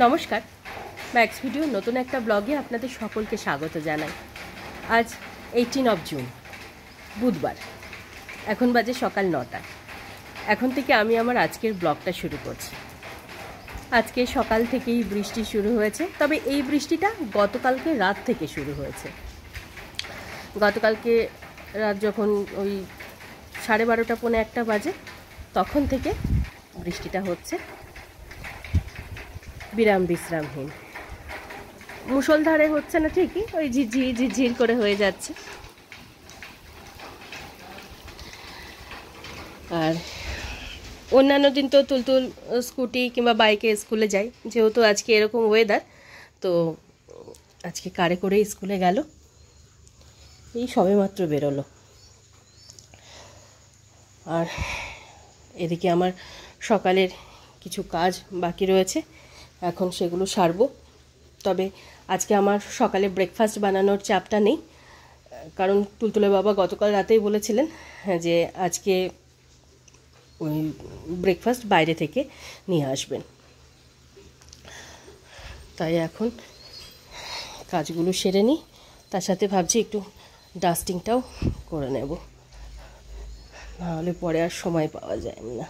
নমস্কার, max video নতুন একটা ব্লগে আপনাদের সকলকে স্বাগত জানাই। আজ 18 জুন বুধবার, এখন বাজে সকাল 9টা। এখন থেকে আমি আমার আজকের ব্লগটা শুরু করছি। আজকে সকাল থেকেই বৃষ্টি শুরু হয়েছে, তবে এই বৃষ্টিটা গতকালকে রাত থেকে শুরু হয়েছে। গতকালকে রাত যখন ওই 12:30 পৌনে 1টা বাজে, তখন থেকে বৃষ্টিটা হচ্ছে বিরাম বিশ্রামহীন। মুষলধারে হচ্ছে না ঠিকই, ওই ঝিরঝির করে হয়ে যাচ্ছে। আর অন্যান্য দিন তো তুলতুল স্কুটি কিংবা বাইকে স্কুলে যাই, যেহেতু আজকে এরকম ওয়েদার, তো আজকে কারে করে স্কুলে গেল। এই সবেমাত্র বেরোলো। আর এদিকে আমার সকালের কিছু কাজ বাকি রয়েছে, এখন সেগুলো সারবো। তবে আজকে আমার সকালে ব্রেকফাস্ট বানানোর চাপটা নেই, কারণ তুলতুলের বাবা গতকাল রাতেই বলেছিলেন যে আজকে ওই ব্রেকফাস্ট বাইরে থেকে নিয়ে আসবেন। তাই এখন কাজগুলো সেরে নিই, তার সাথে ভাবছি একটু ডাস্টিংটাও করে নেব, নাহলে পরে আর সময় পাওয়া যায় না।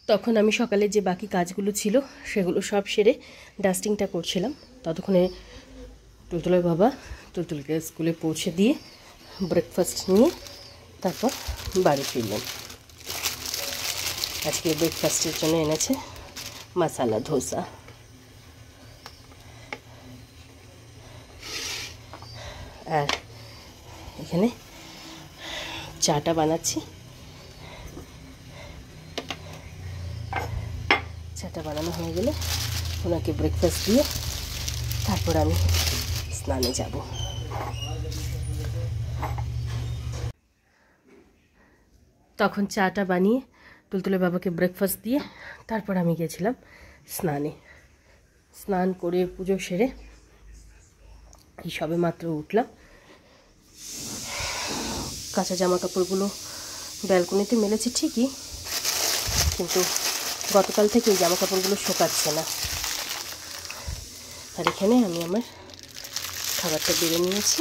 তখন আমি সকালে যে বাকি কাজগুলো ছিল সেগুলো সব সেরে ডাস্টিংটা করছিলাম। ততক্ষণে তুলতুলের বাবা তুলতুলকে স্কুলে পৌঁছে দিয়ে ব্রেকফাস্ট নিয়ে তারপর বাড়ি ফিরলেন। আজকে ব্রেকফাস্টের জন্য এনেছে মশালা ধোসা। আর এখানে চাটা বানাচ্ছি। চাটা বানানো হয়ে গেলে ওনাকে ব্রেকফাস্ট দিয়ে তারপর আমি স্নানে যাব। তখন চাটা বানিয়ে তুলতুলের বাবাকে ব্রেকফাস্ট দিয়ে তারপর আমি গেছিলাম স্নানে। স্নান করে পুজো সেরে এই সবে মাত্র উঠলাম। কাঁচা জামা কাপড়গুলো ব্যালকনিতে মেলেছি ঠিকই, কিন্তু গতকাল থেকে এই জামা কাপড়গুলো শোকাচ্ছে না। আর এখানে আমি আমার খাবারটা বেড়ে নিয়েছি।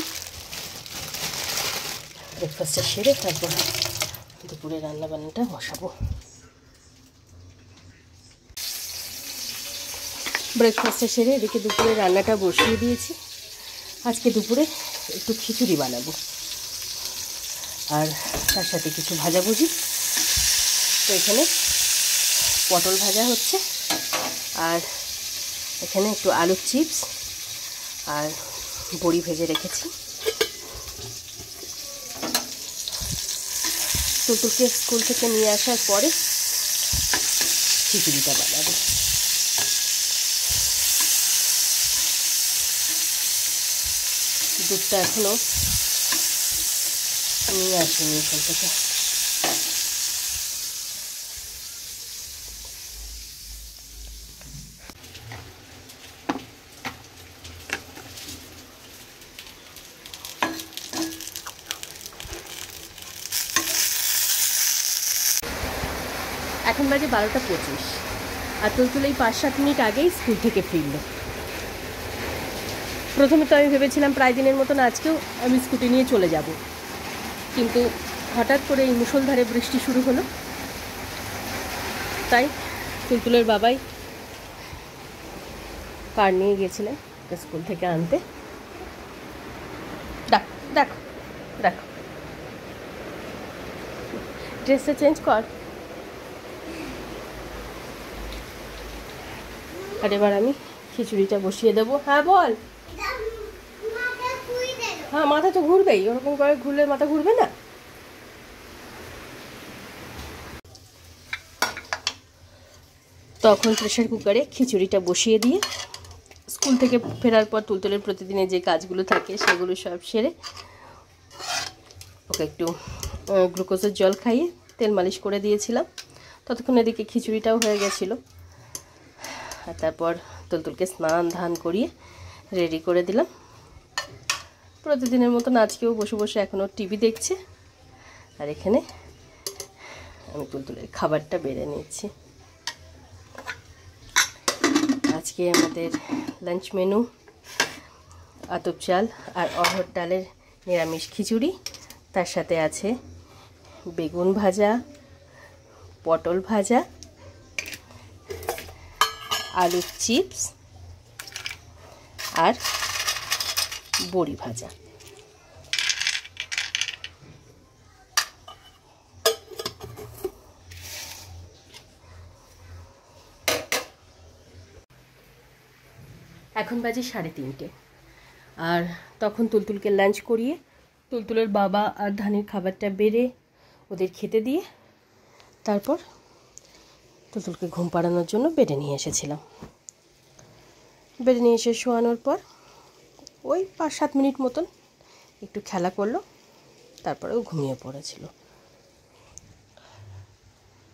ব্রেকফাস্টটা সেরে তারপর দুপুরে রান্নাবান্নাটা বসাবো। ব্রেকফাস্টটা সেরে এদিকে দুপুরে রান্নাটা বসিয়ে দিয়েছি। আজকে দুপুরে একটু খিচুড়ি বানাবো, আর তার সাথে কিছু ভাজাভুজি। তো এখানে পটল ভাজা হচ্ছে, আর এখানে একটু আলুর চিপস আর বড়ি ভেজে রেখেছি। তুলতুলকে স্কুল থেকে নিয়ে আসার পরে খিচুড়িটা বানাবো। দুধটা এখনও নিয়ে আসিনি এখান থেকে। এখন বাজে 12:25, আর তুলতুল এই 5-7 মিনিট আগেই স্কুল থেকে ফিরল। প্রথমে তো আমি ভেবেছিলাম প্রায় দিনের মতন আজকেও আমি স্কুটি নিয়ে চলে যাব, কিন্তু হঠাৎ করে এই মুষলধারে বৃষ্টি শুরু হলো। তাই তুলতুলের বাবাই কার নিয়ে গিয়েছিলেন স্কুল থেকে আনতে। দেখো দেখো, ড্রেসটা চেঞ্জ কর। আর এবার আমি খিচুড়িটা বসিয়ে দেবো। হ্যাঁ বল। হ্যাঁ, মাথা তো ঘুরবেই, ওরকম করে ঘুরলে মাথা ঘুরবে না। তখন প্রেশার কুকারে খিচুড়িটা বসিয়ে দিয়ে স্কুল থেকে ফেরার পর তুলতুলের প্রতিদিনের যে কাজগুলো থাকে সেগুলো সব সেরে ওকে একটু গ্লুকোজের জল খাইয়ে তেল মালিশ করে দিয়েছিলাম। ততক্ষণ এদিকে খিচুড়িটাও হয়ে গেছিলো। আর তারপর তুলতুলকে স্নান ধান করিয়ে রেডি করে দিলাম। প্রতিদিনের মতন আজকেও বসে বসে এখনও টিভি দেখছে। আর এখানে আমি তুলতুলের খাবারটা বেড়ে নিচ্ছি। আজকে আমাদের লাঞ্চ মেনু আতপ চাল আর অড়হর ডালের নিরামিষ খিচুড়ি, তার সাথে আছে বেগুন ভাজা, পটল ভাজা, আলুর চিপস আর বড়ি ভাজা। এখন বাজে 3:30, আর তখন তুলতুলকে লাঞ্চ করিয়ে তুলতুলের বাবা আর ধানের খাবারটা বেড়ে ওদের খেতে দিয়ে তারপর তুলতুলকে ঘুম পাড়ানোর জন্য বেডে নিয়ে এসেছিলাম। বেডে নিয়ে এসে শোয়ানোর পর ওই 5-7 মিনিট মতন একটু খেলা করলো, তারপরে ও ঘুমিয়ে পড়েছিল।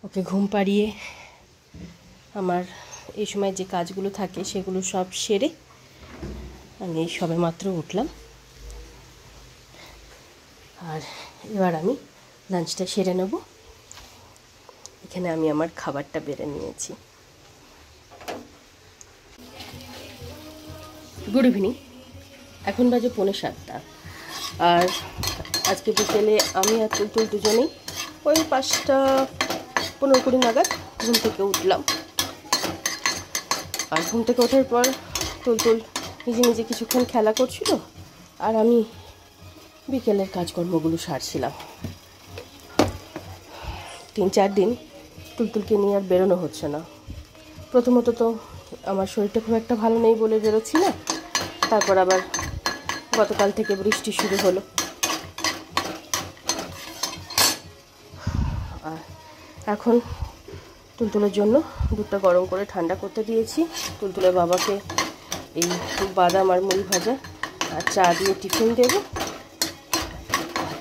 ওকে ঘুম পাড়িয়ে আমার এই সময় যে কাজগুলো থাকে সেগুলো সব সেরে আমি এই সবে মাত্র উঠলাম, আর এবার আমি লাঞ্চটা সেরে নেব। এখানে আমি আমার খাবারটা বেড়ে নিয়েছি। গুড ইভিনিং, এখন বাজে 6:45, আর আজকে বিকেলে আমি আর তুলতুল দুজনেই ওই 5:15-20 নাগাদ ঘুম থেকে উঠলাম। আর ঘুম থেকে ওঠার পর তুলতুল নিজে নিজে কিছুক্ষণ খেলা করছিল, আর আমি বিকেলের কাজকর্মগুলো সারছিলাম। 3-4 দিন তুলতুলকে নিয়ে আর বেরোনো হচ্ছে না। প্রথমত তো আমার শরীরটা খুব একটা ভালো নেই বলে বেরোচ্ছি না, তারপর আবার গতকাল থেকে বৃষ্টি শুরু হলো। আর এখন তুলতুলের জন্য দুধটা গরম করে ঠান্ডা করতে দিয়েছি। তুলতুলের বাবাকে এই বাদাম আর মুড়ি ভাজা আর চা দিয়ে টিফিন দেব,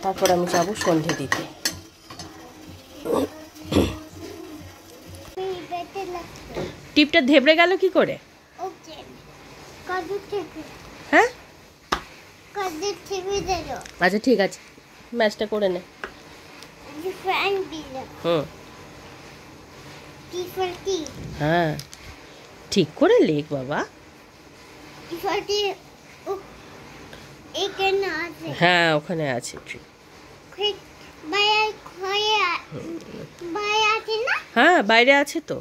তারপর আমি যাবো সন্ধে দিতে। টিপটা ধেবড়ে গেল কি করে? হ্যাঁ আচ্ছা ঠিক আছে, ম্যাচটা করে নে। হ্যাঁ ঠিক করে লেখ বাবা। হ্যাঁ ওখানে আছে। হ্যাঁ বাইরে আছে তো।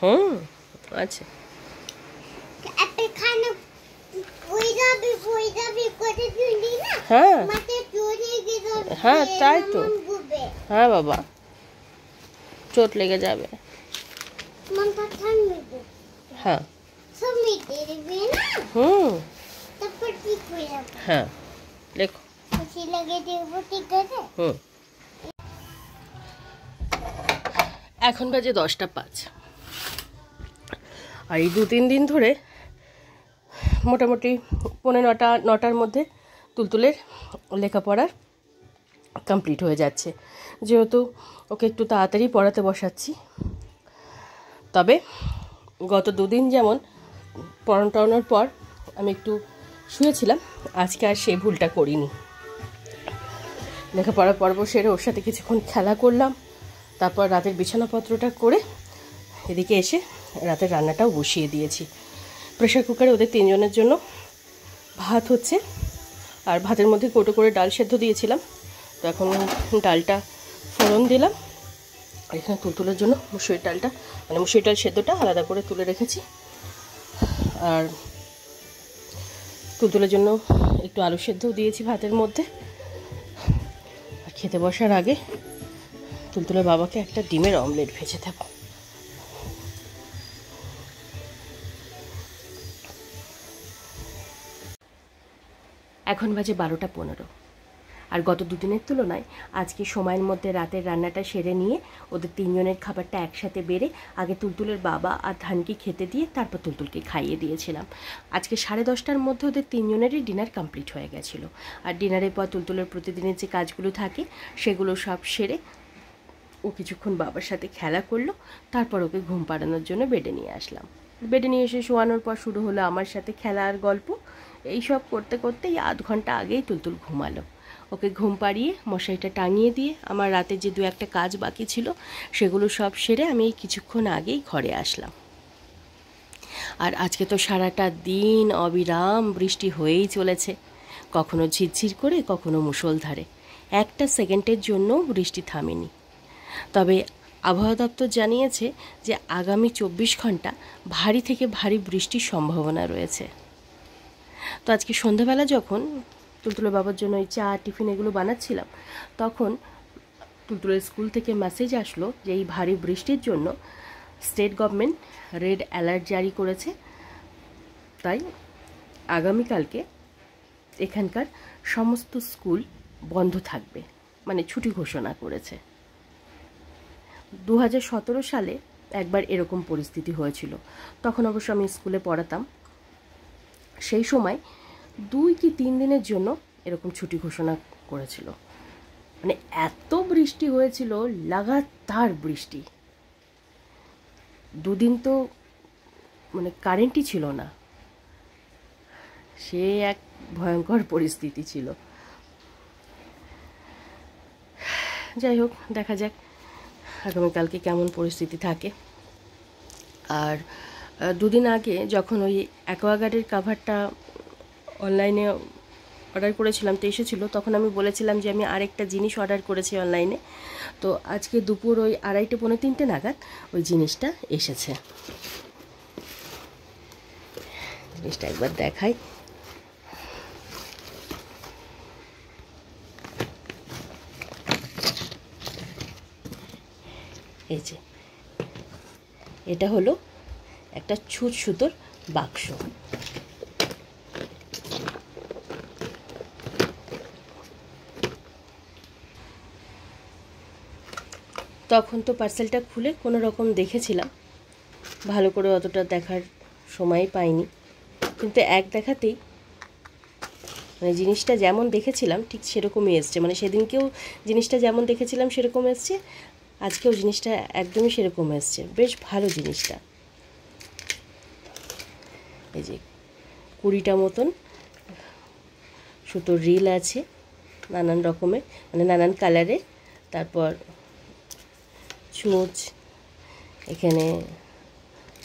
হুম আছে। হ্যাঁ হ্যাঁ তাই তো। হ্যাঁ বাবা চোট লেগে যাবে। হ্যাঁ হুম হ্যাঁ লেখো। হুম এখন বাজে 10:05, আর এই 2-3 দিন ধরে মোটামুটি 9:45-9টার মধ্যে তুলতুলের লেখাপড়ার কমপ্লিট হয়ে যাচ্ছে, যেহেতু ওকে একটু তাড়াতাড়ি পড়াতে বসাচ্ছি। তবে গত 2 দিন যেমন পড়ানোর পর আমি একটু শুয়েছিলাম, আজকে আর সেই ভুলটা করিনি। লেখাপড়া পর্ব সেরে ওর সাথে কিছুক্ষণ খেলা করলাম, তারপর রাতের বিছানাপত্রটা করে এদিকে এসে রাতের রান্নাটাও বসিয়ে দিয়েছি। প্রেশার কুকারে ওদের 3 জনের জন্য ভাত হচ্ছে, আর ভাতের মধ্যে কৌটো করে ডাল সেদ্ধ দিয়েছিলাম, তো এখন ডালটা ফোড়ন দিলাম। এখানে তুলতুলের জন্য মুসুরির ডালটা মানে মুসুরির ডাল সেদ্ধটা আলাদা করে তুলে রেখেছি, আর তুলতুলের জন্য একটু আলু সেদ্ধও দিয়েছি ভাতের মধ্যে। আর খেতে বসার আগে তুলতুলের বাবাকে একটা ডিমের অমলেট ভেজে দেব। এখন বাজে 12:15, আর গত 2 দিনের তুলনায় আজকে সময়ের মধ্যে রাতের রান্নাটা সেরে নিয়ে ওদের 3 জনের খাবারটা একসাথে বেড়ে আগে তুলতুলের বাবা আর ধানকে খেতে দিয়ে তারপর তুলতুলকে খাইয়ে দিয়েছিলাম। আজকে 10:30টার মধ্যে ওদের 3 জনেরই ডিনার কমপ্লিট হয়ে গেছিলো, আর ডিনারের পর তুলতুলের প্রতিদিনের যে কাজগুলো থাকে সেগুলো সব সেরে ও কিছুক্ষণ বাবার সাথে খেলা করলো, তারপর ওকে ঘুম পাড়ানোর জন্য বেডে নিয়ে আসলাম। বেডে নিয়ে এসে শোয়ানোর পর শুরু হলো আমার সাথে খেলা আর গল্প। এইসব করতে করতেই আধ ঘন্টা আগেই তুলতুল ঘুমালো। ওকে ঘুম পাড়িয়ে মশারিটা টাঙিয়ে দিয়ে আমার রাতে যে 2-1টা কাজ বাকি ছিল সেগুলো সব সেরে আমি কিছুক্ষণ আগেই ঘরে আসলাম। আর আজকে তো সারাটা দিন অবিরাম বৃষ্টি হয়েই চলেছে, কখনো ঝিরঝির করে, কখনো মুষলধারে। একটা সেকেন্ডের জন্য বৃষ্টি থামেনি। তবে আবহাওয়া দপ্তর জানিয়েছে যে আগামী 24 ঘন্টা ভারী থেকে ভারী বৃষ্টির সম্ভাবনা রয়েছে। তো আজকে সন্ধ্যাবেলা যখন তুলতুলের বাবার জন্য ওই চা টিফিন এগুলো বানাচ্ছিলাম, তখন তুলতুলের স্কুল থেকে মেসেজ আসলো যে এই ভারী বৃষ্টির জন্য স্টেট গভর্নমেন্ট রেড অ্যালার্ট জারি করেছে। তাই আগামীকালকে এখানকার সমস্ত স্কুল বন্ধ থাকবে, মানে ছুটি ঘোষণা করেছে। 2017 সালে একবার এরকম পরিস্থিতি হয়েছিল, তখন অবশ্য আমি স্কুলে পড়াতাম। সেই সময় 2 কি 3 দিনের জন্য এরকম ছুটি ঘোষণা করেছিল। মানে এত বৃষ্টি হয়েছিল, লাগাতার বৃষ্টি। 2 দিন তো মানে কারেন্টই ছিল না, সে এক ভয়ঙ্কর পরিস্থিতি ছিল। যাই হোক, দেখা যাক আগামীকালকে কেমন পরিস্থিতি থাকে। আর 2 দিন আগে যখন ওই অ্যাকোয়াগার্ডের কাভারটা অনলাইনে অর্ডার করেছিলাম তো এসেছিলো, তখন আমি বলেছিলাম যে আমি আরেকটা জিনিস অর্ডার করেছি অনলাইনে। তো আজকে দুপুর ওই 2:30 পৌনে 3টে নাগাদ ওই জিনিসটা এসেছে। জিনিসটা একবার দেখাই। এই যে এটা হলো একটা ছুঁচ সুতোর বাক্স। তখন তো পার্সেলটা খুলে কোনো রকম দেখেছিলাম, ভালো করে অতটা দেখার সময় পাইনি, কিন্তু এক দেখাতেই মানে জিনিসটা যেমন দেখেছিলাম ঠিক সেরকমই এসছে। মানে সেদিনকেও জিনিসটা যেমন দেখেছিলাম সেরকম এসছে, আজকেও জিনিসটা একদমই সেরকম এসছে। বেশ ভালো জিনিসটা। এই যে 20টা মতন সুতোর রিল আছে, নানান রকমের, মানে নানান কালারের। তারপর ছুঁচ, এখানে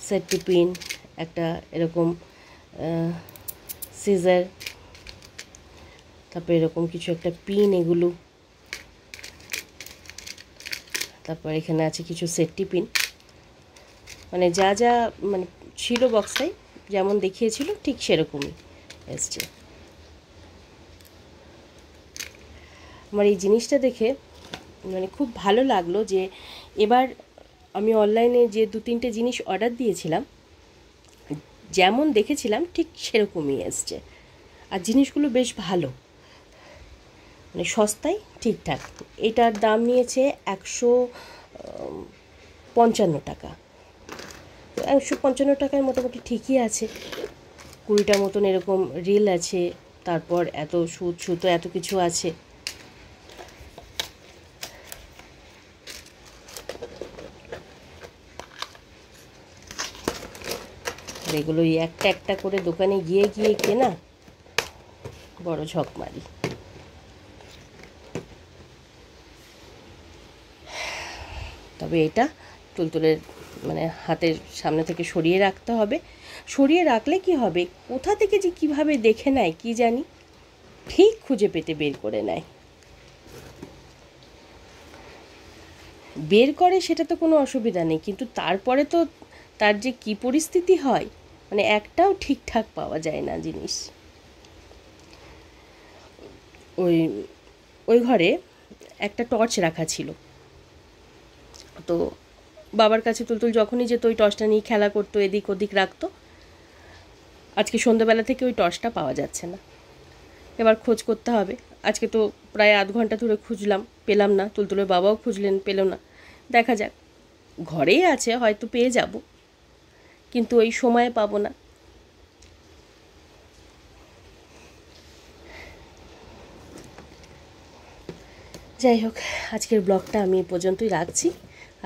সেফটি পিন, একটা এরকম সিজার, তারপর এরকম কিছু একটা পিন, এগুলো। তারপর এখানে আছে কিছু সেফটি পিন, মানে যা যা মানে ছিল বক্সটাই যেমন দেখিয়েছিল ঠিক সেরকমই এসছে। আমার এই জিনিসটা দেখে মানে খুব ভালো লাগলো যে এবার আমি অনলাইনে যে 2-3টে জিনিস অর্ডার দিয়েছিলাম যেমন দেখেছিলাম ঠিক সেরকমই এসছে। আর জিনিসগুলো বেশ ভালো, মানে সস্তায় ঠিকঠাক। এটার দাম নিয়েছে 155 টাকা। তো 155 টাকায় মোটামুটি ঠিকই আছে। 20টা মতন এরকম রিল আছে, তারপর এত সুতো এত কিছু আছে। এগুলো একটা একটা করে দোকানে গিয়ে গিয়ে কেনা বড় ঝকমারি। তবে এটা তুলতুলের মানে হাতের সামনে থেকে সরিয়ে রাখতে হবে। সরিয়ে রাখলে কি হবে, কোথা থেকে যে কিভাবে দেখে নেয় কি জানি, ঠিক খুঁজে পেতে বের করে নেয়। বের করে সেটা তো কোনো অসুবিধা নেই, কিন্তু তারপরে তো তার যে কি পরিস্থিতি হয়, মানে একটাও ঠিকঠাক পাওয়া যায় না জিনিস। ওই ঘরে একটা টর্চ রাখা ছিল, তো বাবার কাছে তুলতুল যখনই যেত ওই টর্চটা নিয়ে খেলা করতো, এদিক ওদিক রাখতো। আজকে সন্ধ্যাবেলা থেকে ওই টর্চটা পাওয়া যাচ্ছে না, এবার খোঁজ করতে হবে। আজকে তো প্রায় আধ ঘন্টা ধরে খুঁজলাম, পেলাম না। তুলতুলের বাবাও খুঁজলেন, পেল না। দেখা যাক, ঘরেই আছে, হয়তো পেয়ে যাব, কিন্তু ওই সময়ে পাবো না। যাই হোক, আজকের ব্লগটা আমি এ পর্যন্তই রাখছি।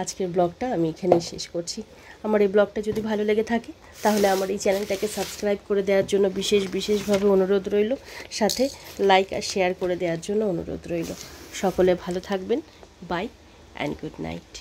আজকের ব্লগটা আমি এখানেই শেষ করছি। আমার এই ব্লগটা যদি ভালো লেগে থাকে তাহলে আমার এই চ্যানেলটাকে সাবস্ক্রাইব করে দেওয়ার জন্য বিশেষভাবে অনুরোধ রইল, সাথে লাইক আর শেয়ার করে দেওয়ার জন্য অনুরোধ রইল। সকলে ভালো থাকবেন। Bye and good night.